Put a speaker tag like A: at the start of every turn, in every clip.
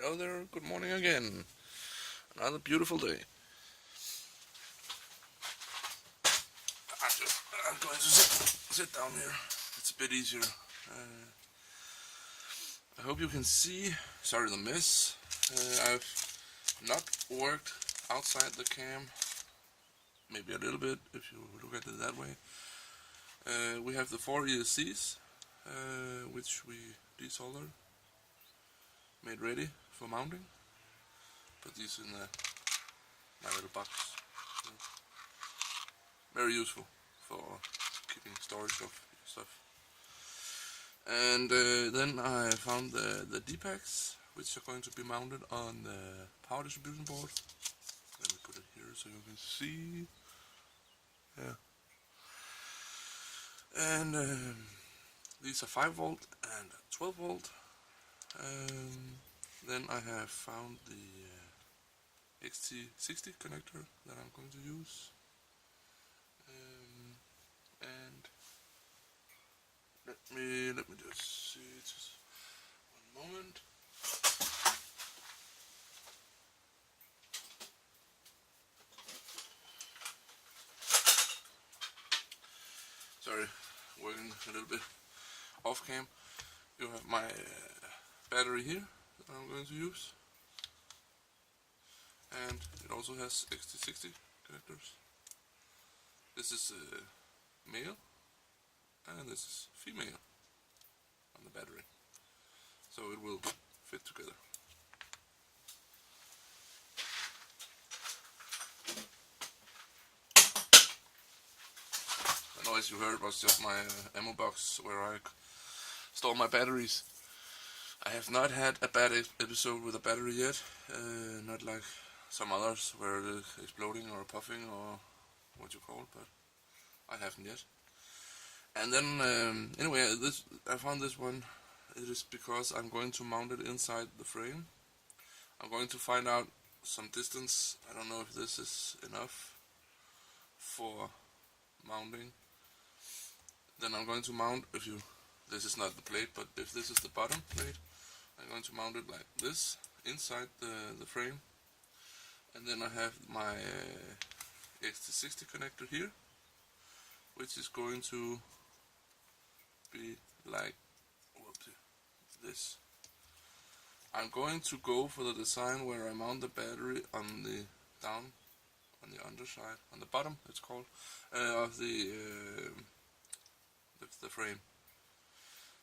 A: Hello there, good morning again. Another beautiful day. I'm going to sit down here. It's a bit easier. I hope you can see. Sorry the mess. I've not worked outside the cam. Maybe a little bit if you look at it that way. We have the 4 ESCs, which we desoldered, made ready for mounting. Put these in my little box. Very useful for keeping storage of stuff. And then I found the D-packs, which are going to be mounted on the power distribution board. Let me put it here so you can see. Yeah. And these are 5 volt and 12 volt. Then I have found the XT-60 connector that I'm going to use. And let me just see, just one moment. Sorry, working a little bit off cam. You have my battery here that I'm going to use, and it also has XT-60 connectors. This is male and this is female on the battery, so it will fit together. The noise you heard was just my ammo box where I store my batteries. I have not had a bad episode with a battery yet, not like some others where it is exploding or puffing or what you call it, but I haven't yet. And then anyway, I found this one. It is because I'm going to mount it inside the frame. I'm going to find out some distance. I don't know if this is enough for mounting. Then I'm going to mount, this is not the plate, but if this is the bottom plate, I'm going to mount it like this inside the frame. And then I have my XT-60 connector here, which is going to be like this. I'm going to go for the design where I mount the battery on the underside, on the bottom it's called, of the frame.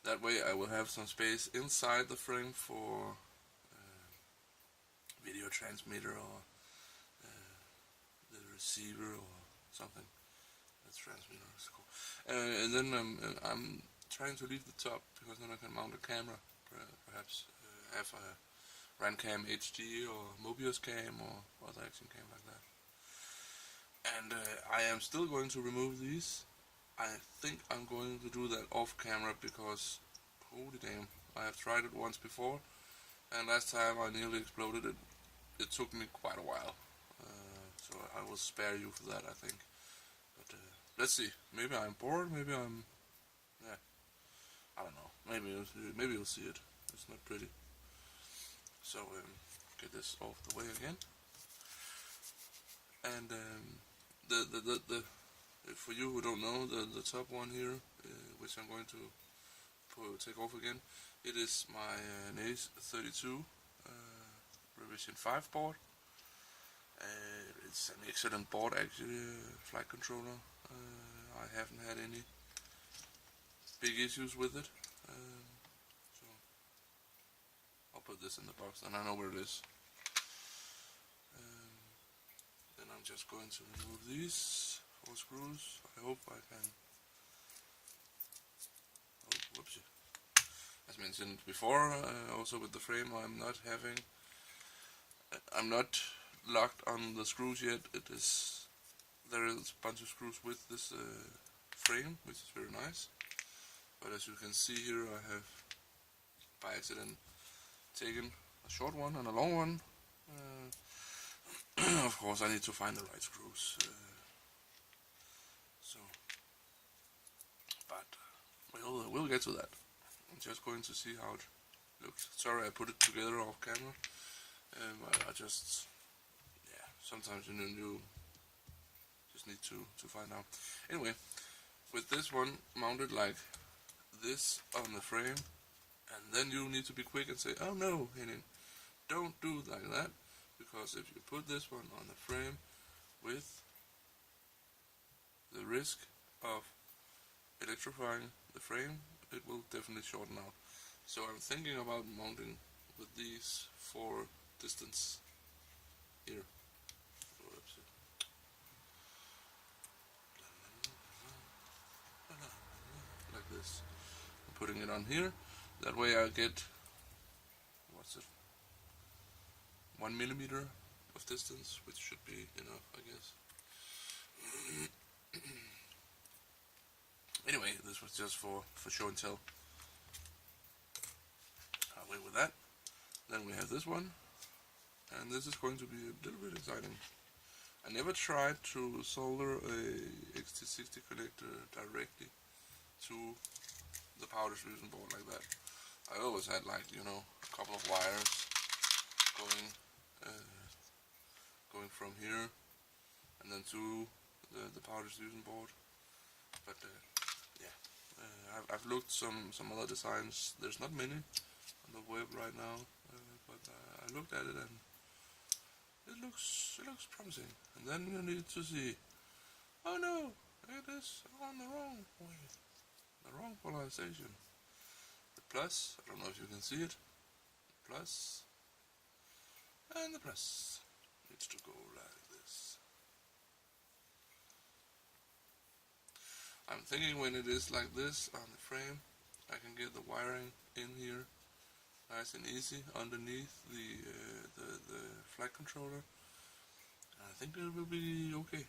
A: That way I will have some space inside the frame for video transmitter or the receiver or something. That's transmitter, it's cool. And then I'm trying to leave the top because then I can mount a camera, perhaps have a Rancam HD or Mobius cam or other action cam like that. And I am still going to remove these. I think I'm going to do that off camera because, holy damn, I have tried it once before, and last time I nearly exploded it. It took me quite a while, so I will spare you for that, I think. But let's see. Maybe I'm bored. Maybe I'm, I don't know. Maybe you'll see it. It's not pretty. So get this off the way again. And for you who don't know, the top one here, which I'm going to take off again, it is my NACE 32 revision 5 board. It's an excellent board actually, flight controller. I haven't had any big issues with it. So I'll put this in the box and I know where it is. Then I'm just going to remove these 4 screws. I hope I can. Oh, whoopsie. As mentioned before, also with the frame, I'm not locked on the screws yet. There is a bunch of screws with this frame, which is very nice. But as you can see here, I have by accident taken a short one and a long one. Of course, I need to find the right screws. But we'll get to that. I'm just going to see how it Look, sorry I put it together off camera. I just, yeah, sometimes you just need to find out. Anyway, with this one mounted like this on the frame, and then you need to be quick and say, oh no, Henning, don't do like that, because if you put this one on the frame with the risk of electrifying the frame, it will definitely shorten out. So I'm thinking about mounting with these for distance here. Like this. I'm putting it on here. That way I get, what's it, 1 millimeter of distance, which should be enough, I guess. Anyway, this was just for show and tell. Away with that. Then we have this one, and this is going to be a little bit exciting. I never tried to solder a XT-60 connector directly to the power distribution board like that. I always had, like, you know, a couple of wires going from here and then to the power distribution board. But yeah, I've looked some other designs. There's not many on the web right now, but I looked at it and it looks promising. And then you need to see, oh no, it is on the wrong way, the wrong polarization. The plus, I don't know if you can see it, the plus, and the plus needs to go like this. I'm thinking when it is like this on the frame, I can get the wiring in here nice and easy underneath the flight controller. I think it will be okay.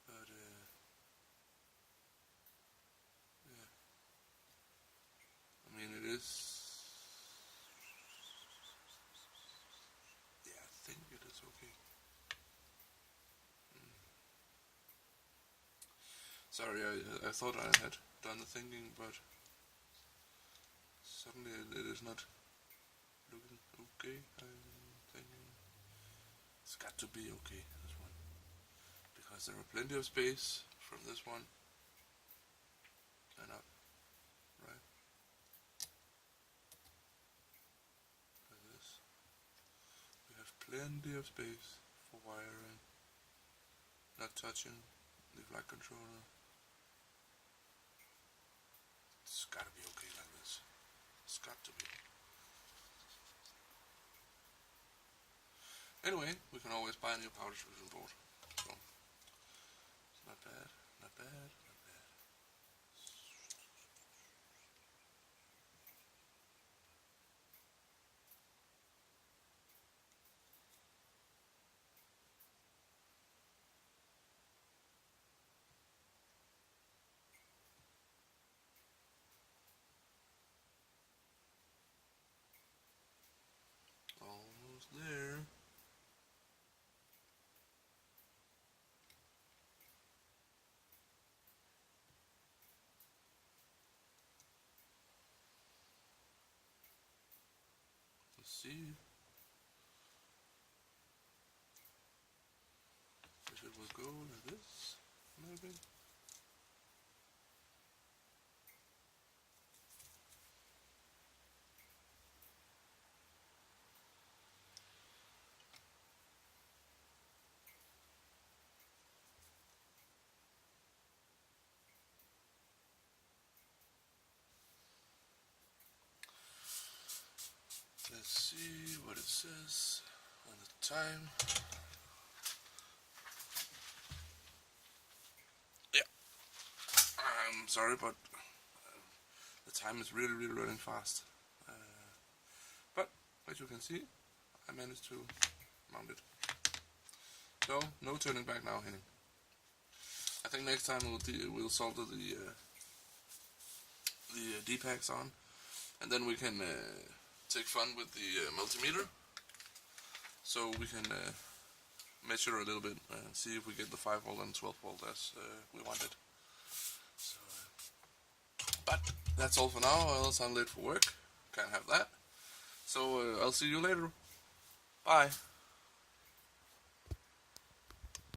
A: But yeah, I mean it is. Yeah, I think it is okay. Sorry, I thought I had done the thinking, but suddenly it is not looking okay. I'm thinking it's got to be okay, this one, because there are plenty of space from this one and up, right? Like this. We have plenty of space for wiring, not touching the flight controller. It's gotta be okay like this. It's got to be. Anyway, we can always buy a new power distribution board. So, it's not bad, not bad, not bad. Almost there. Let's see if it will go like this, maybe. Let's see what it says on the time. Yeah, I'm sorry, but the time is really running fast. But as you can see, I managed to mount it. So no turning back now, Henning. I think next time we'll solder the D-packs on, and then we can take fun with the multimeter, so we can measure a little bit and see if we get the 5 volt and 12 volt as we wanted. So, but that's all for now, or else I'm late for work. can't have that. So I'll see you later. Bye.